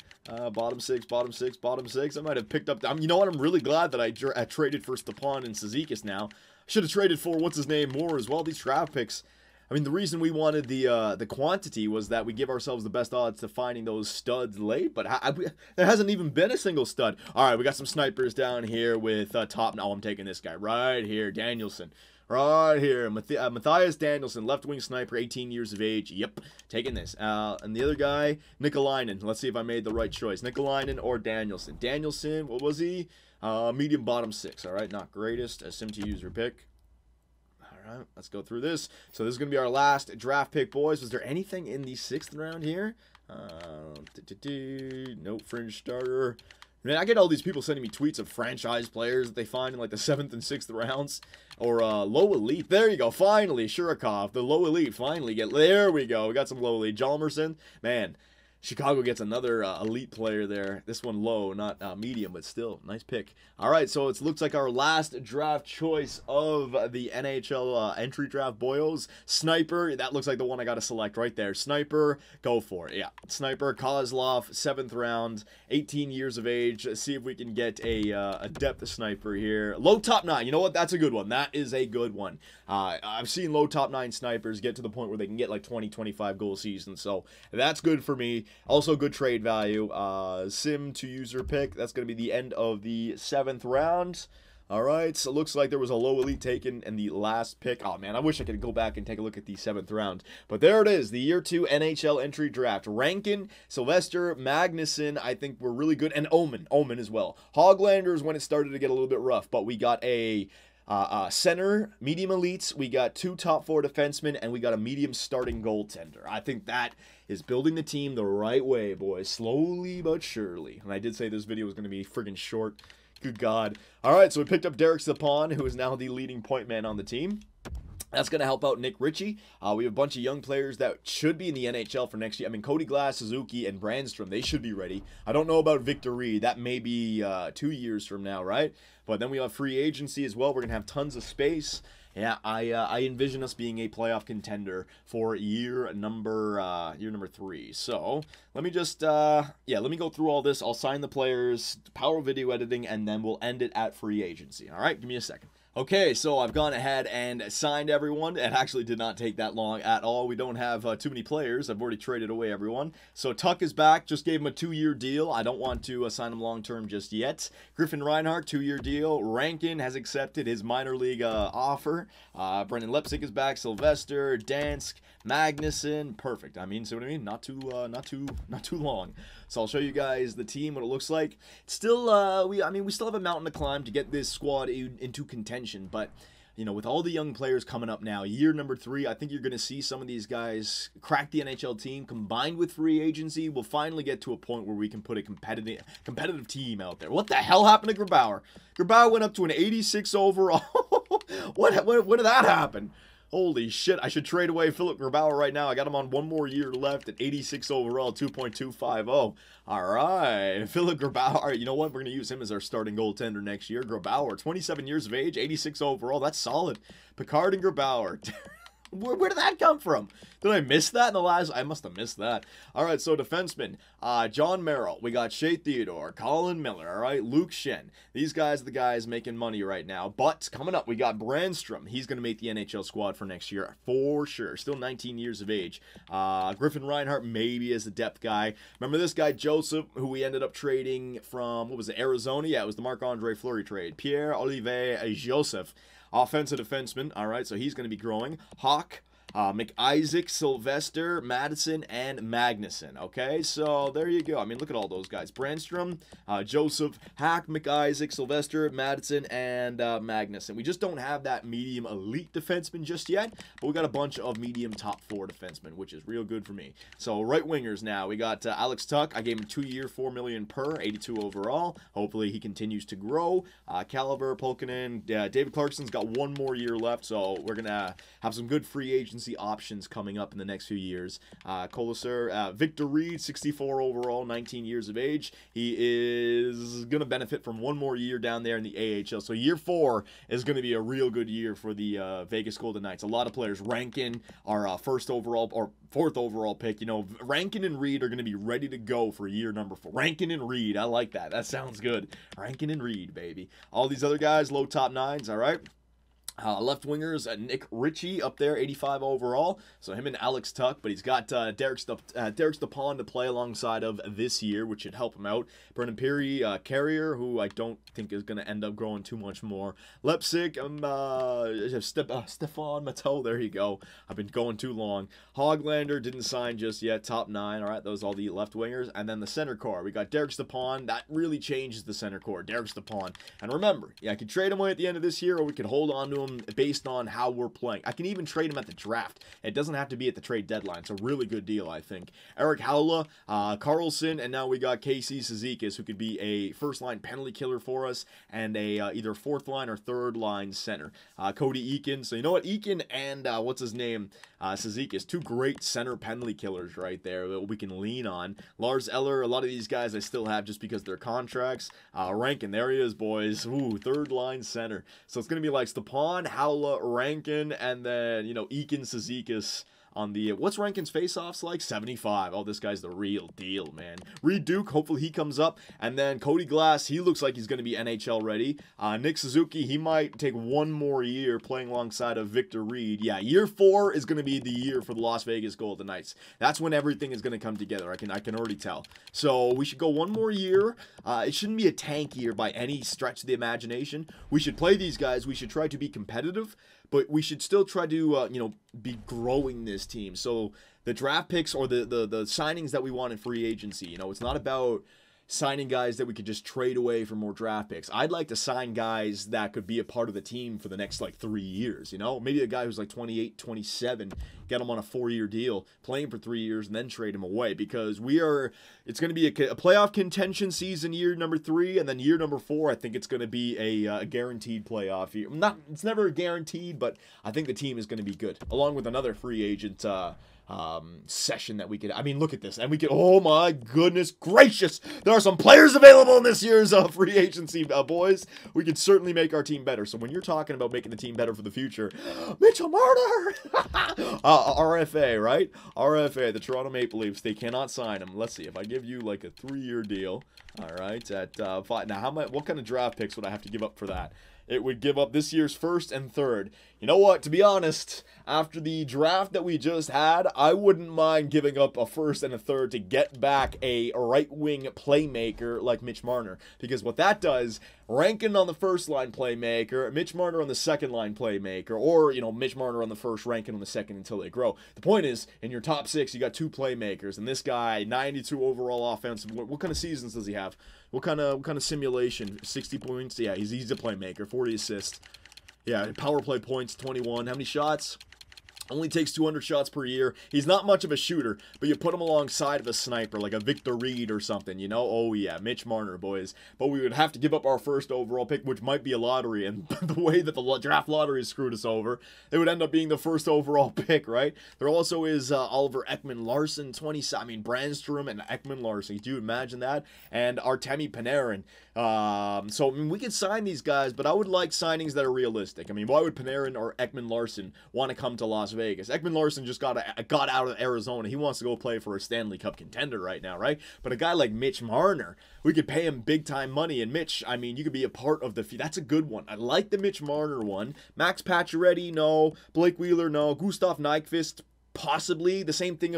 Speaker 1: Bottom 6. I might have picked up... you know what? I'm really glad that I traded for Stepan and Cizikas now. Should have traded for, what's-his-name, more as well. These draft picks... I mean, the reason we wanted the quantity was that we give ourselves the best odds to finding those studs late, but there hasn't even been a single stud. All right, we got some snipers down here with top... No, I'm taking this guy right here, Danielson. Right here, Matthias Danielson, left-wing sniper, 18 years of age. Yep, taking this. And the other guy, Nikolainen. Let's see if I made the right choice. Nikolainen or Danielson. Danielson, what was he? Medium bottom 6, all right? Not greatest. Sim to user pick. All right, let's go through this. So this is going to be our last draft pick, boys. Was there anything in the 6th round here? Nope, fringe starter. Man, I get all these people sending me tweets of franchise players that they find in like the 7th and 6th rounds. Or low elite. There you go. Finally, Shurikov, the low elite. Finally there we go. We got some low elite. Jalmerson. Man, Chicago gets another elite player there. This one low, not medium, but still, nice pick. All right, so it looks like our last draft choice of the NHL entry draft, boyos. Sniper, that looks like the one I got to select right there. Sniper, go for it. Yeah, Sniper, Kozlov, 7th round, 18 years of age. Let's see if we can get a depth sniper here. Low top 9, you know what? That's a good one. That is a good one. I've seen low top 9 snipers get to the point where they can get like 20, 25 goal seasons, so that's good for me. Also good trade value. Sim to user pick. That's going to be the end of the 7th round. All right, so it looks like there was a low elite taken in the last pick. Oh, man, I wish I could go back and take a look at the 7th round. But there it is, the Year 2 NHL entry draft. Rankin, Sylvester, Magnuson, I think were really good. And Omen as well. Hoglanders when it started to get a little bit rough. But we got a... center, medium elites, we got 2 top 4 defensemen, and we got a medium starting goaltender. I think that is building the team the right way, boys. Slowly but surely. And I did say this video was going to be friggin' short. Good God. All right, so we picked up Derek Stepan, who is now the leading point man on the team. That's going to help out Nick Ritchie. We have a bunch of young players that should be in the NHL for next year. I mean, Cody Glass, Suzuki, and Brandstrom, they should be ready. I don't know about Victor Reed. That may be 2 years from now, right? But then we have free agency as well. We're going to have tons of space. Yeah, I envision us being a playoff contender for year number 3. So let me just let me go through all this. I'll sign the players, power video editing, and then we'll end it at free agency. All right, give me a second. Okay, so I've gone ahead and signed everyone. It actually did not take that long at all. We don't have too many players. I've already traded away everyone. So Tuck is back. Just gave him a 2-year deal. I don't want to sign him long-term just yet. Griffin Reinhart, 2-year deal. Rankin has accepted his minor league offer. Brendan Lepsick is back. Sylvester, Dansk, Magnuson. Perfect. I mean, see what I mean? Not too long. So I'll show you guys the team, what it looks like. It's still, we still have a mountain to climb to get this squad into contention, but you know, with all the young players coming up now, year number 3, I think you're going to see some of these guys crack the NHL team. Combined with free agency, we'll finally get to a point where we can put a competitive team out there. What the hell happened to Grabauer? Grabauer went up to an 86 overall. When did that happen? Holy shit, I should trade away Philip Grabauer right now. I got him on 1 more year left at 86 overall, 2.250. All right, Philip Grabauer. All right, you know what? We're going to use him as our starting goaltender next year. Grabauer, 27 years of age, 86 overall. That's solid. Picard and Grabauer. Where did that come from? Did I miss that in the last? I must have missed that. All right, so defensemen, John Merrill. We got Shea Theodore, Colin Miller, all right, Luke Shen. These guys are the guys making money right now. But coming up, we got Brandstrom. He's going to make the NHL squad for next year for sure. Still 19 years of age. Griffin Reinhart maybe as a depth guy. Remember this guy, Joseph, who we ended up trading from, what was it, Arizona? Yeah, it was the Marc-Andre Fleury trade. Pierre-Olivier Joseph. Offensive defenseman, all right, so he's going to be growing. Hawk, McIsaac, Sylvester, Madison, and Magnuson. Okay, so there you go. I mean, look at all those guys. Brandstrom, Joseph, Hack, McIsaac, Sylvester, Madison, and Magnuson. We just don't have that medium elite defenseman just yet, but we got a bunch of medium top 4 defensemen, which is real good for me. So right wingers now. We got Alex Tuck. I gave him 2-year, $4 million per, 82 overall. Hopefully he continues to grow. Caliber, Polkinen, David Clarkson's got 1 more year left, so we're going to have some good free agency options coming up in the next few years. Colasar, Victor Reed, 64 overall, 19 years of age. He is going to benefit from 1 more year down there in the AHL. So year 4 is going to be a real good year for the Vegas Golden Knights. A lot of players. Rankin, our first overall or 4th overall pick. You know, Rankin and Reed are going to be ready to go for year number 4. Rankin and Reed, I like that. That sounds good. Rankin and Reed, baby. All these other guys, low top 9s, all right? Left wingers, Nick Ritchie up there, 85 overall. So him and Alex Tuck, but he's got Derek Stepan to play alongside of this year, which should help him out. Brendan Peary, Carrier, who I don't think is going to end up growing too much more. Leipzig, Stefan Matteau, there you go. I've been going too long. Hoglander didn't sign just yet, top 9. All right, those are all the left wingers. And then the center core, we got Derek Stepan. That really changes the center core, Derek Stepan. And remember, yeah, I could trade him away at the end of this year, or we could hold on to him based on how we're playing. I can even trade him at the draft. It doesn't have to be at the trade deadline. It's a really good deal, I think. Eric Howla, Carlson, and now we got Casey Cizikas, who could be a first-line penalty killer for us and a either 4th-line or 3rd-line center. Cody Eakin. So you know what? Eakin and what's his name? Cizikas. 2 great center penalty killers right there that we can lean on. Lars Eller, a lot of these guys I still have just because they're contracts. Rankin, there he is, boys. Ooh, 3rd-line center. So it's going to be like Stepan, Howla, Rankin, and then, you know, Eakin, Cizikas on the, what's Rankin's face-offs like? 75. Oh, this guy's the real deal, man. Reed Duke, hopefully he comes up. And then Cody Glass, he looks like he's going to be NHL ready. Nick Suzuki, he might take 1 more year playing alongside of Victor Reed. Yeah, year 4 is going to be the year for the Las Vegas Golden Knights. That's when everything is going to come together. I can already tell. So we should go 1 more year. It shouldn't be a tank year by any stretch of the imagination. We should play these guys. We should try to be competitive. But we should still try to, you know, be growing this team. So the draft picks or the signings that we want in free agency, you know, it's not about signing guys that we could just trade away for more draft picks. I'd like to sign guys that could be a part of the team for the next, like, 3 years, you know? Maybe a guy who's, like, 28, 27, get him on a 4-year deal, play him for 3 years, and then trade him away. Because it's going to be a playoff contention season year number 3, and then year number 4, I think it's going to be a guaranteed playoff year. It's never guaranteed, but I think the team is going to be good. Along with another free agent session that we could, I mean, look at this, and we could, oh my goodness gracious, there are some players available in this year's free agency, boys. We could certainly make our team better. So when you're talking about making the team better for the future, Mitchell Marner, RFA, right? RFA, the Toronto Maple Leafs, they cannot sign him. Let's see, if I give you like a 3-year deal, all right, at 5, now what kind of draft picks would I have to give up for that? It would give up this year's 1st and 3rd. You know what? To be honest, after the draft that we just had, I wouldn't mind giving up a 1st and a 3rd to get back a right-wing playmaker like Mitch Marner. Because what that does, Rankin on the 1st-line playmaker, Mitch Marner on the 2nd-line playmaker, or, you know, Mitch Marner on the 1st, Rankin on the 2nd until they grow. The point is, in your top 6, you got 2 playmakers, and this guy, 92 overall offensive. What kind of seasons does he have? What kind of simulation? 60 points? Yeah, he's a playmaker. 40 assists. Yeah, power play points, 21. How many shots? Only takes 200 shots per year. He's not much of a shooter, but you put him alongside of a sniper, like a Victor Reed or something, you know? Oh, yeah, Mitch Marner, boys. But we would have to give up our 1st overall pick, which might be a lottery, and the way that the draft lottery screwed us over, it would end up being the 1st overall pick, right? There also is Oliver Ekman-Larsson, Brandstrom and Ekman-Larsson. Do you imagine that? And Artemi Panarin. So, I mean, we could sign these guys, but I would like signings that are realistic. I mean, why would Panarin or Ekman-Larsson want to come to Las Vegas? Vegas. Ekman Larson just got out of Arizona. He wants to go play for a Stanley Cup contender right now, right? But a guy like Mitch Marner, we could pay him big time money. And Mitch, I mean, you could be a part of the. That's a good one. I like the Mitch Marner one. Max Pacioretty, no. Blake Wheeler, no. Gustav Nyquist, possibly. The same thing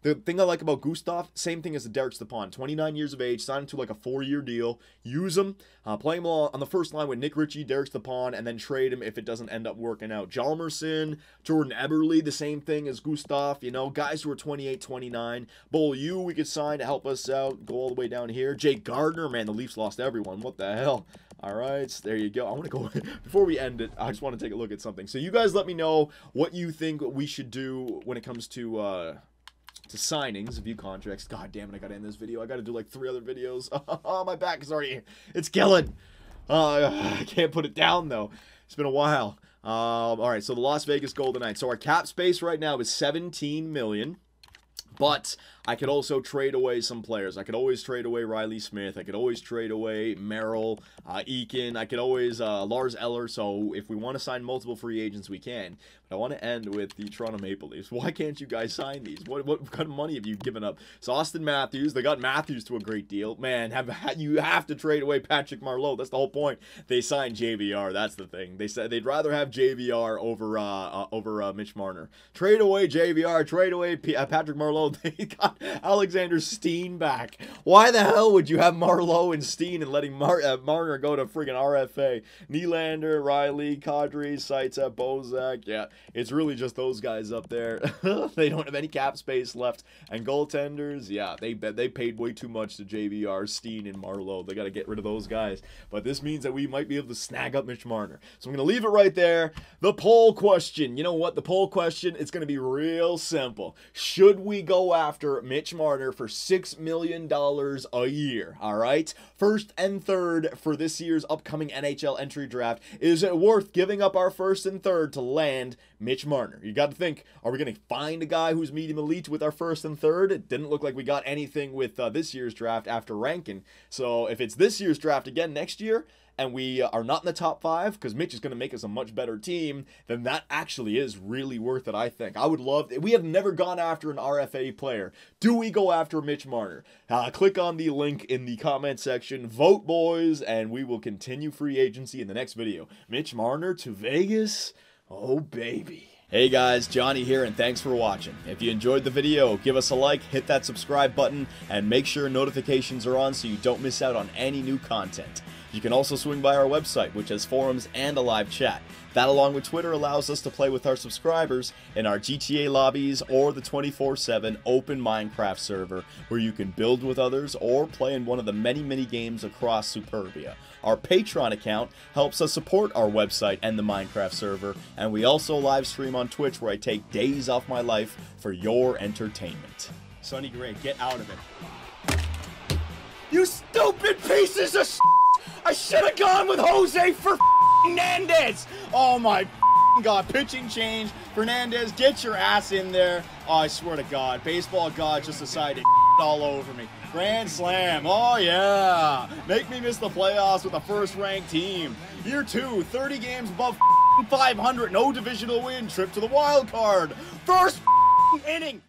Speaker 1: the thing I like about Gustav, same thing as the Derek Stepan. 29 years of age, signed to like a 4-year deal. Use him, play him on the first line with Nick Ritchie, Derek Stepan, and then trade him if it doesn't end up working out. Hjalmarsson, Jordan Eberle, the same thing as Gustav. You know, guys who are 28, 29. Beaulieu, we could sign to help us out. Go all the way down here. Jake Gardner, man, the Leafs lost everyone. What the hell? All right, there you go. I want to go, before we end it, I just want to take a look at something. So you guys let me know what you think we should do when it comes to signings, view contracts. God damn it, I got to end this video. I got to do like 3 other videos. Oh, my back is already, it's killing. I can't put it down, though. It's been a while. All right, so the Las Vegas Golden Knights. So our cap space right now is $17 million. But I could also trade away some players. I could always trade away Riley Smith. I could always trade away Merrill, Eakin. I could always Lars Eller. So if we want to sign multiple free agents, we can. But I want to end with the Toronto Maple Leafs. Why can't you guys sign these? What kind of money have you given up? So Austin Matthews, they got Matthews to a great deal. Man, you have to trade away Patrick Marleau. That's the whole point. They signed JVR. That's the thing. They said they'd rather have JVR over Mitch Marner. Trade away JVR. Trade away Patrick Marleau. They got Alexander Steen back. Why the hell would you have Marleau and Steen and letting Marner go to friggin' RFA? Nylander, Riley, Kadri, Saitsa, Bozak. Yeah, it's really just those guys up there. They don't have any cap space left. And goaltenders, yeah, they paid way too much to JVR, Steen, and Marleau. They got to get rid of those guys. But this means that we might be able to snag up Mitch Marner. So I'm going to leave it right there. The poll question. You know what? The poll question, it's going to be real simple. Should we go after Mitch Marner for $6 million a year? All right. First and third for this year's upcoming NHL entry draft. Is it worth giving up our first and third to land Mitch Marner? You got to think, are we going to find a guy who's medium elite with our first and third? It didn't look like we got anything with this year's draft after Rankin. So if it's this year's draft again next year, and we are not in the top 5, because Mitch is going to make us a much better team, then that actually is really worth it, I think. I would love, we have never gone after an RFA player. Do we go after Mitch Marner? Click on the link in the comment section. Vote, boys, and we will continue free agency in the next video. Mitch Marner to Vegas? Oh, baby. Hey guys, Johnny here, and thanks for watching. If you enjoyed the video, give us a like, hit that subscribe button, and make sure notifications are on so you don't miss out on any new content. You can also swing by our website, which has forums and a live chat. That, along with Twitter, allows us to play with our subscribers in our GTA lobbies or the 24/7 open Minecraft server, where you can build with others or play in one of the many games across Superbia. Our Patreon account helps us support our website and the Minecraft server, and we also live stream on Twitch, where I take days off my life for your entertainment. Sonny Gray, get out of it. You stupid pieces of shit! I should have gone with Jose for Fernandez. Oh my God, pitching change. Fernandez, get your ass in there. Oh, I swear to God, baseball God just decided all over me. Grand slam. Oh yeah. Make me miss the playoffs with a first-ranked team. Year 2, 30 games above 500, no divisional win, trip to the wild card. First inning.